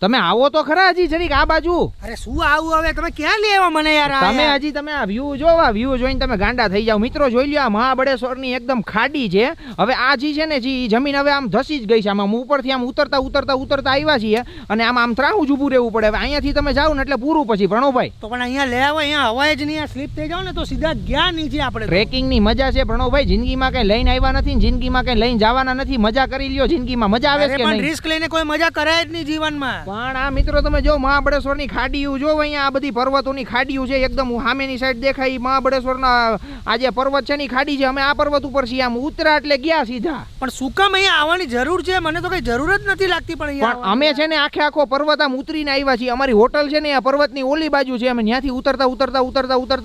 તમે આવો તો ખરા હજી જરીક આ બાજુ. અરે શું આવું હવે, તમે ક્યાં લેવા મને યાર? તમે હજી તમે આ વ્યૂ જોવા, વ્યૂ જોઈને તમે ગાંડા થઈ જાવ. મિત્રો જોઈ લ્યો, આ મહાબળેશ્વરની એકદમ ખાડી છે. હવે આ જી છે ને જી જમીન હવે આમ ધસી જ ગઈ છે. આમ ઉપરથી આમ ઉતરતા આવ્યા છીએ અને આમ ત્રાહું જ ઊભું રહેવું પડે. હવે અહીંયાથી તમે જાવ ને એટલે પૂરું પછી. પ્રણવભાઈ તો પણ અહીંયા લેવા, અહીંયા હવાય જ નહીં, સ્લીપ થઈ જાવ ને તો સીધા ગયા નીચે આપણે. ટ્રેકિંગ ની મજા છે પ્રણવભાઈ, જિંદગીમાં કઈ લઈને આવ્યા નથી, જિંદગીમાં કઈ લઈને જવાના નથી. મજા કરી લ્યો, જિંદગીમાં મજા આવે છે કે નહીં? રિસ્ક લઈને કોઈ મજા કરાય જ નહીં જીવનમાં. પણ આ મિત્રો તમે જો મહાબળેશ્વરની ખાડીઓ જો, અહીંયા આ બધી પર્વતોની ખાડીઓ છે. એકદમ સામેની સાઈડ દેખાય મહાબળેશ્વરના આ જે પર્વત છે ની ખાડી છે. અમે આ પર્વત ઉપર છીએ, આમ ઉતરા એટલે ગયા સીધા. પણ શું કામ અહીંયા આવવાની જરૂર છે? મને તો કઈ જરૂર જ નથી લાગતી. પણ અમે છે ને આખો પર્વત આમ ઉતરીને આવ્યા છીએ. અમારી હોટલ છે ને આ પર્વતની ઓલી બાજુ છે. અમે ત્યાંથી ઉતરતા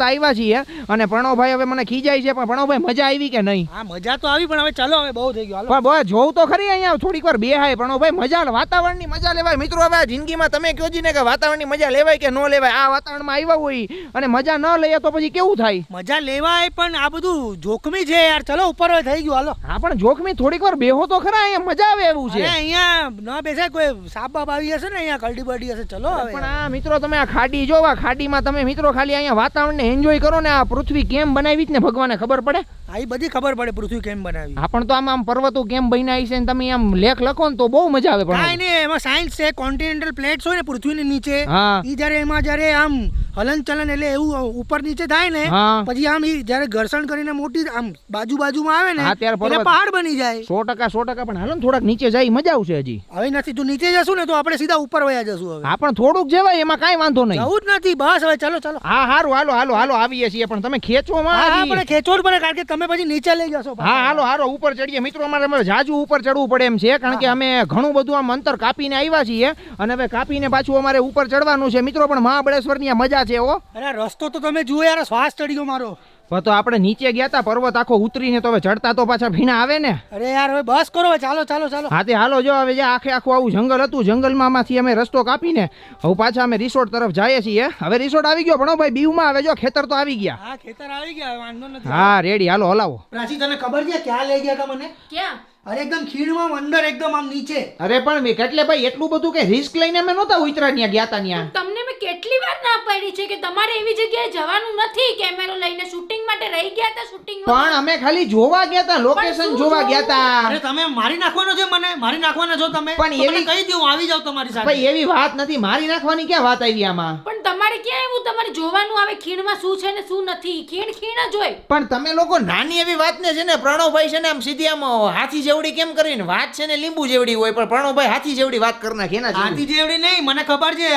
આવ્યા છીએ. અને પ્રણવભાઈ હવે મને ખીજાય છે, પણ પ્રણવભાઈ મજા આવી કે નહીં? હા મજા તો આવી, પણ હવે ચાલો, હવે બહુ થઈ ગયું. પણ બસ જોવું તો ખરી અહીંયા થોડીક વાર બેહાય. પ્રણવભાઈ મજા, વાતાવરણની મજા લેવાય. મિત્રો હવે જિંદગીમાં તમે કહો ને કે વાતાવરણની મજા લેવાય કે ન લેવાય. આ વાતાવરણમાં આવ્યા હોય અને મજા ન લઈએ તો પછી કેવું થાય? મજા લેવાય, પણ આ બધું જોખમી છે યાર. ચલો ઉપર થઈ ગયું, હાલો. હા પણ જોખમી, થોડીક વાર બેહો તો ખરા, અહીંયા મજા આવે એવું છે. અહીંયા ન બેસાય, કોઈ સાપ બાપ આવી હશે ને, અહીંયા કલડી બડી હશે. ચલો પણ આ મિત્રો તમે આ ખાડી જોવા, ખાડીમાં તમે મિત્રો ખાલી અહીંયા વાતાવરણને એન્જોય કરો ને. આ પૃથ્વી કેમ બનાવી ને ભગવાને ખબર પડે. આ બધી ખબર પડે પૃથ્વી કેમ બનાવી. હા પણ તો આમ પર્વતો કેમ બનાવી છે ને તમે આમ લેખ લખો ને તો બહુ મજા આવે. કાંઈ નહીં, એમાં સાયન્સ છે. કોન્ટિનેન્ટલ પ્લેટ્સ હોય ને પૃથ્વીની નીચે, ઈ જ્યારે આમ હલન ચલન એટલે એવું ઉપર નીચે થાય ને, પછી આમ જયારે ઘર્ષણ કરીને મોટી આમ બાજુમાં આવે ને એટલે પહાડ બની જાય. 100% પણ હાલો ને થોડાક નીચે જાય, મજા આવશે. હજી હવે નથી, જો નીચે જશું ને તો આપણે સીધા ઉપર વયા જશું. હવે હા પણ થોડુંક જવાય, એમાં કાંઈ વાંધો નહીં. જવું જ નથી, બસ હવે ચાલો. હા હારું, હાલો આવીએ છીએ. પણ તમે ખેંચો માં. હા પણ ખેંચો જ પડે, કારણ કે તમે પછી નીચે લઈ જશો. હા હાલો ઉપર ચડીએ. મિત્રો અમારે જાજુ ઉપર ચડવું પડે એમ છે, કારણ કે અમે ઘણું બધું આમ અંતર કાપીને આવ્યા છીએ અને હવે કાપીને પાછું અમારે ઉપર ચડવાનું છે. મિત્રો પણ મહાબળેશ્વરની મજા છે. અરે રસ્તો તો તમે જુઓ યાર, શ્વાસ ચડી ગયો મારો. તો આપણે નીચે ગયા તા પર્વત આખો ઉતરીને, તો હવે ચડતા તો પાછા ભીણા આવે ને. અરે યાર હવે બસ કરો, ચાલો. હા તે હાલો. જો હવે આખું આવું જંગલ હતું, જંગલમાંથી અમે રસ્તો કાપીને હવે પાછા અમે રિસોર્ટ તરફ જઈએ છીએ. હવે રિસોર્ટ આવી ગયો ભણોભાઈ, બીવમાં આવે. જો ખેતર તો આવી ગયા. હા ખેતર આવી ગયા, વાંધો નથી. હા રેડી, હાલો હલાવો. પ્રાચી તને ખબર છે ક્યાં લઈ ગયા હતા મને? ક્યાં? અરે એકદમ ખીણમાં અંદર, એકદમ આમ નીચે. અરે પણ એટલે ભાઈ એટલું બધું કે રિસ્ક લઈને અમે નહોતા ઉતરા, ત્યાં ગયા તા. ત્યાં તમને મેં કેટલી વાર ના પાડી છે કે તમારે એવી જગ્યાએ જવાનું નથી. કેમેરો લઈને શૂટિંગ માટે રહી ગયા હતા. શૂટિંગ પણ અમે ખાલી જોવા ગયા તા, લોકેશન જોવા ગયા તા. અરે તમે મારી નાખવાનો છે, મને મારી નાખવાના છો તમે. પણ એવી કહી દઉં, આવી જાવ તમારી સાથે. ભાઈ એવી વાત નથી, મારી નાખવાની ક્યાં વાત આવી આમાં? પણ તમારે ક્યાં એવું તમારે જોવાનું આવે ખીણમાં શું છે ને શું નથી? ખીણ જ હોય. પણ તમે લોકો નાની એવી વાત ને છે ને, પ્રણવભાઈ છે ને આમ સીધી આમ હાથી જેવડી કેમ કરીને વાત છે ને લીંબુ જેવડી હોય, પણ પ્રણવભાઈ હાથી જેવડી વાત કરી નાખી. એના હાથી જેવડી નહીં, મને ખબર છે.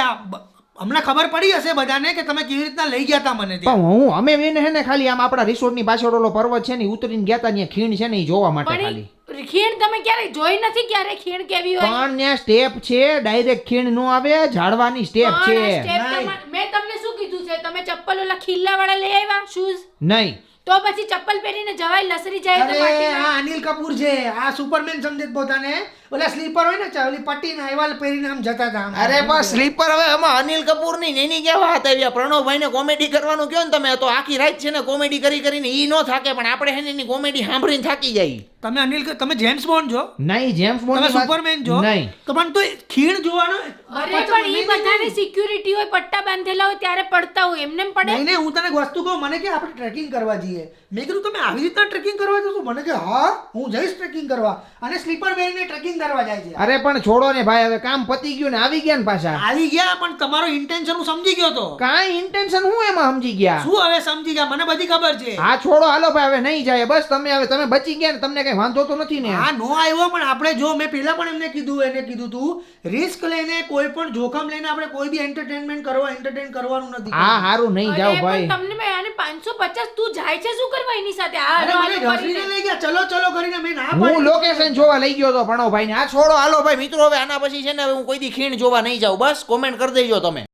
હમણાં ખબર પડી હશે બધાને કે તમે કેવી રીતના લઈ ગયા હતા મને ત્યાં. પણ અમે બેન હે ને ખાલી આમ આપણા રિસોર્ટ ની પાછળ ઓલો પર્વત છે ને ઉતરીને ગયા તા, ત્યાં ખીણ છે ને એ જોવા માટે ખાલી. ખીણ તમે ક્યારે જોઈ નથી? ક્યારે ખીણ કેવી હોય? પણ ત્યાં સ્ટેપ છે, ડાયરેક્ટ ખીણ નો આવે, ઝાડવાની સ્ટેપ છે. મેં તમને શું કીધું છે? તમે ચપ્પલ ઓલા ખીલ્લા વાળા લઈ આવ્યા શૂઝ? નહીં તો પછી ચપ્પલ પહેરીને જવાય, લસરી જાય તો માટી. આ અનિલ કપૂર છે, આ સુપરમેન સમજે પોતાને. ઓલા સ્લીપર હોય ને, ઓલી પટ્ટી ના એવા પહેરીને આમ જતા હતા. અરે બસ સ્લીપર. હવે આમાં અનિલ કપૂર ની એની કેવા વાત આવી? પ્રણવભાઈ ને કોમેડી કરવાનું કયો ને તમે, તો આખી રાત છે ને કોમેડી કરીને ઈ નો થાકે, પણ આપણે હે ને એની કોમેડી સાંભળીને થાકી જાય. તમે અનિલ, તમે જેમ્સ બોન્ડ છો? નહીં, જેમ્સ બોન્ડ. તમે સુપરમેન છો? નહીં. તો પણ તો ખીણ જોવાનો. અરે પણ ઈ બધાની સિક્યુરિટી હોય, પટ્ટા બાંધેલા હોય ત્યારે પડતા હોય, એમને પડે નહીં. હું તને એક વસ્તુ કહું, મને કે આપણે ટ્રેકિંગ કરવા જઈએ. મેં કીધું તમે આવી રીતના ટ્રેકિંગ કરવા જશો? મને કે હા હું જઈશ ટ્રેકિંગ કરવા. અને સ્લીપર પહેરીને ટ્રેકિંગ કરવા જાય છે. અરે પણ છોડો ને ભાઈ, હવે કામ પતી ગયું ને આવી ગયા ને પાછા. આવી ગયા, પણ તમારો ઇન્ટેન્શન હું સમજી ગયો તો. કાંઈ ઇન્ટેન્શન હું એમાં સમજી ગયા? શું હવે સમજી ગયા? મને બધી ખબર છે. હા છોડો, હાલો ભાઈ, હવે નહીં જાય. બસ તમે બચી ગયા ને, તમને કઈ વાંધો તો નથી ને? હા નો આવ્યો, પણ આપણે જો મેં પહેલા પણ એને કીધું તું, રિસ્ક લઈને કોઈ પણ જોખમ લઈને આપણે કોઈ બી એન્ટરટેન કરવાનું નથી. હા હારું નહીં જાવ ભાઈ. તમને મેં આને 550 તું જાય છે શું કરવા એની સાથે? અરે મને ઘસીને લઈ ગયા, ચલો કરીને મેં ના પાડી. હું લોકેશન જોવા લઈ ગયો તો ભણો ભાઈ ને. આ છોડો, હાલો ભાઈ. મિત્રો હવે આના પછી છે ને હું કોઈ દી ખીણ જોવા નહીં જાઉં. બસ કોમેન્ટ કરી દેજો તમે.